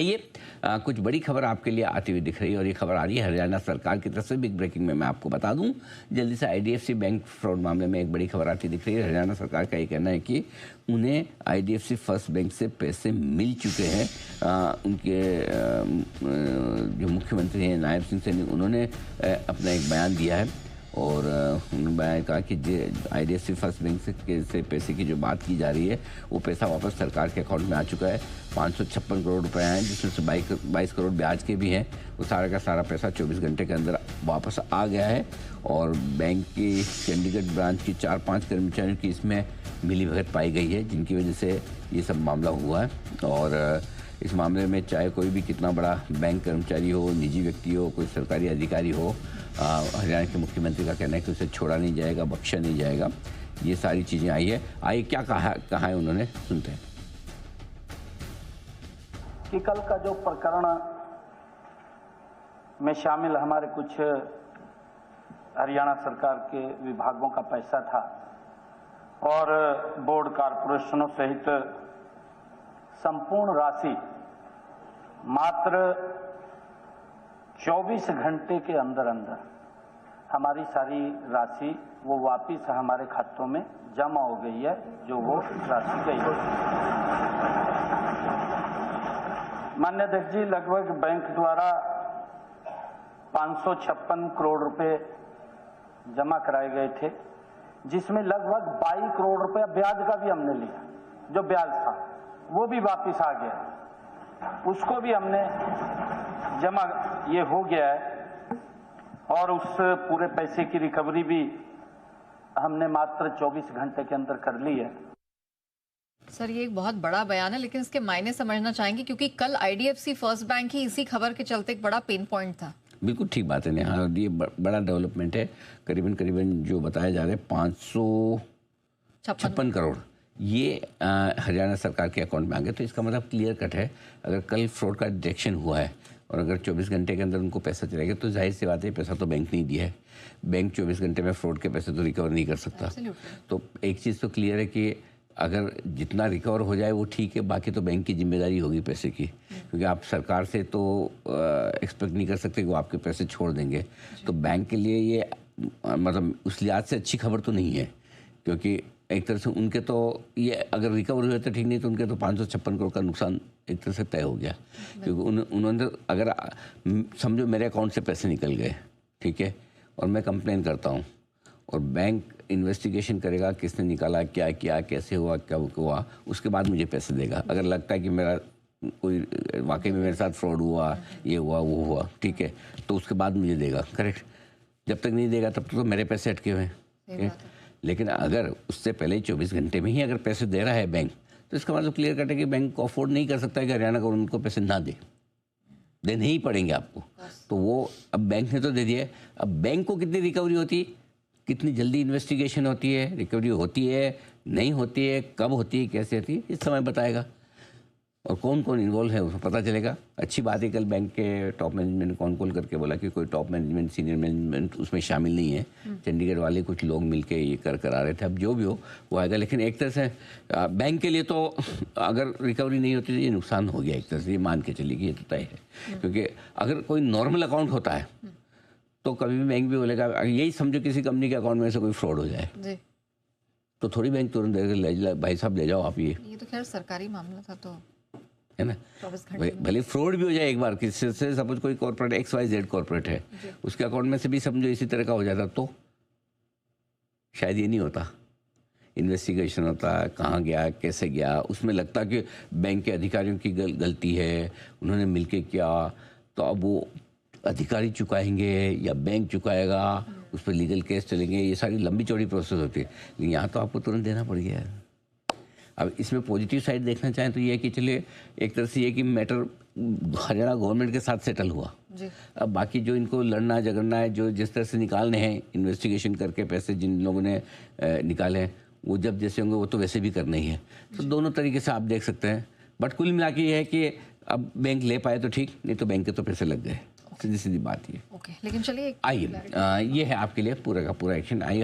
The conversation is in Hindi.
आइए कुछ बड़ी खबर आपके लिए आती हुई दिख रही है और ये खबर आ रही है हरियाणा सरकार की तरफ से। बिग ब्रेकिंग में मैं आपको बता दूं जल्दी से, आईडीएफसी बैंक फ्रॉड मामले में एक बड़ी खबर आती दिख रही है। हरियाणा सरकार का ये कहना है कि उन्हें आईडीएफसी फर्स्ट बैंक से पैसे मिल चुके हैं। उनके जो मुख्यमंत्री हैं नायब सिंह सैनी, उन्होंने अपना एक बयान दिया है और उन्होंने बयान कहा कि आईडीएफसी फर्स्ट बैंक से पैसे की जो बात की जा रही है वो पैसा वापस सरकार के अकाउंट में आ चुका है। 556 करोड़ रुपए हैं, जिसमें से 22 करोड़ ब्याज के भी हैं। वो सारा का सारा पैसा 24 घंटे के अंदर वापस आ गया है और बैंक की चंडीगढ़ ब्रांच की 4-5 कर्मचारियों की इसमें मिलीभगत पाई गई है, जिनकी वजह से ये सब मामला हुआ है। और इस मामले में चाहे कोई भी कितना बड़ा बैंक कर्मचारी हो, निजी व्यक्ति हो, कोई सरकारी अधिकारी हो, हरियाणा के मुख्यमंत्री का कहना है कि उसे छोड़ा नहीं जाएगा, बख्शा नहीं जाएगा। ये सारी चीज़ें आई है। आइए क्या कहा है उन्होंने, सुनते हैं। कि कल का जो प्रकरण में शामिल हमारे कुछ हरियाणा सरकार के विभागों का पैसा था और बोर्ड कॉरपोरेशनों सहित संपूर्ण राशि मात्र 24 घंटे के अंदर हमारी सारी राशि वो वापिस हमारे खातों में जमा हो गई है, जो वो राशि गई है। माननीय अध्यक्ष जी, लगभग बैंक द्वारा 556 करोड़ रुपए जमा कराए गए थे, जिसमें लगभग 22 करोड़ रुपया ब्याज का भी हमने लिया। जो ब्याज था वो भी वापिस आ गया, उसको भी हमने जमा, ये हो गया है। और उस पूरे पैसे की रिकवरी भी हमने मात्र 24 घंटे के अंदर कर ली है। सर, ये एक बहुत बड़ा बयान है, लेकिन इसके मायने समझना चाहेंगे, क्योंकि कल आईडीएफसी फर्स्ट बैंक ही इसी खबर के चलते एक बड़ा पेन पॉइंट था। बिल्कुल ठीक बात है नेहा, ये बड़ा डेवलपमेंट है। करीबन जो बताया जा रहा है 556 करोड़ ये हरियाणा सरकार के अकाउंट में आ गए। तो इसका मतलब क्लियर कट है, अगर कल फ्रॉड का डिटेक्शन हुआ है और अगर 24 घंटे के अंदर उनको पैसा चलेगा तो जाहिर सी बात है पैसा तो बैंक नहीं दिया है। बैंक 24 घंटे में फ्रॉड के पैसे तो रिकवर नहीं कर सकता। तो एक चीज़ तो क्लियर है कि अगर जितना रिकवर हो जाए वो ठीक है, बाकी तो बैंक की जिम्मेदारी होगी पैसे की, क्योंकि आप सरकार से तो एक्सपेक्ट नहीं कर सकते कि वो आपके पैसे छोड़ देंगे। तो बैंक के लिए ये मतलब उस लिहाज से अच्छी खबर तो नहीं है, क्योंकि एक तरह से उनके तो ये अगर रिकवर हुए तो ठीक, नहीं तो उनके तो 556 करोड़ का नुकसान एक तरह से तय हो गया। क्योंकि उन्होंने अगर समझो मेरे अकाउंट से पैसे निकल गए, ठीक है, और मैं कंप्लेन करता हूँ और बैंक इन्वेस्टिगेशन करेगा किसने निकाला, क्या किया, कैसे हुआ, क्या हुआ, उसके बाद मुझे पैसे देगा। अगर लगता है कि मेरा कोई वाकई में मेरे साथ फ्रॉड हुआ, ये हुआ, वो हुआ, ठीक है, तो उसके बाद मुझे देगा, करेक्ट। जब तक नहीं देगा तब तो मेरे पैसे अटके हुए हैं। लेकिन अगर उससे पहले 24 घंटे में ही अगर पैसे दे रहा है बैंक, तो इसका मतलब क्लियर कट है कि बैंक को अफोर्ड नहीं कर सकता है कि हरियाणा को उनको पैसे ना दे, देने ही पड़ेंगे आपको। तो वो अब बैंक ने तो दे दिया है, अब बैंक को कितनी रिकवरी होती है, कितनी जल्दी इन्वेस्टिगेशन होती है, रिकवरी होती है, नहीं होती है, कब होती है, कैसे होती है, इस समय बताएगा। और कौन कौन इन्वॉल्व है उसमें पता चलेगा। अच्छी बात है कल बैंक के टॉप मैनेजमेंट ने कॉल करके बोला कि कोई टॉप मैनेजमेंट, सीनियर मैनेजमेंट उसमें शामिल नहीं है, चंडीगढ़ वाले कुछ लोग मिलके ये कर आ रहे थे। अब जो भी हो वो आएगा। लेकिन एक तरह से बैंक के लिए तो अगर रिकवरी नहीं होती तो ये नुकसान हो गया, एक तरह से ये मान के चलिए कि ये तो तय है। क्योंकि अगर कोई नॉर्मल अकाउंट होता है तो कभी भी बैंक भी बोलेगा, यही समझो किसी कंपनी के अकाउंट में से कोई फ्रॉड हो जाए तो थोड़ी बैंक तुरंत भाई साहब ले जाओ आप, ये तो खैर सरकारी मामला था तो है ना। भले फ्रॉड भी हो जाए एक बार, किसी से सपोज कोई कॉर्पोरेट XYZ कॉर्पोरेट है, उसके अकाउंट में से भी समझो इसी तरह का हो जाता तो शायद ये नहीं होता। इन्वेस्टिगेशन होता, कहाँ गया, कैसे गया, उसमें लगता कि बैंक के अधिकारियों की गलती है, उन्होंने मिलके किया, तो अब वो अधिकारी चुकाएंगे या बैंक चुकाएगा, उस पर लीगल केस चलेंगे, ये सारी लंबी चौड़ी प्रोसेस होती है। लेकिन यहाँ तो आपको तुरंत देना पड़ गया है। अब इसमें पॉजिटिव साइड देखना चाहें तो ये है कि चलिए एक तरह से ये कि मैटर हरियाणा गवर्नमेंट के साथ सेटल हुआ। अब बाकी जो इनको लड़ना झगड़ना है, जो जिस तरह से निकालने हैं इन्वेस्टिगेशन करके पैसे जिन लोगों ने निकाले हैं, वो जब जैसे होंगे वो तो वैसे भी करना ही है। तो दोनों तरीके से आप देख सकते हैं। बट कुल मिला के ये है कि अब बैंक ले पाए तो ठीक, नहीं तो बैंक के तो पैसे लग गए। सीधी सीधी बात ये। लेकिन चलिए आइए, ये है आपके लिए पूरा का पूरा एक्शन। आइए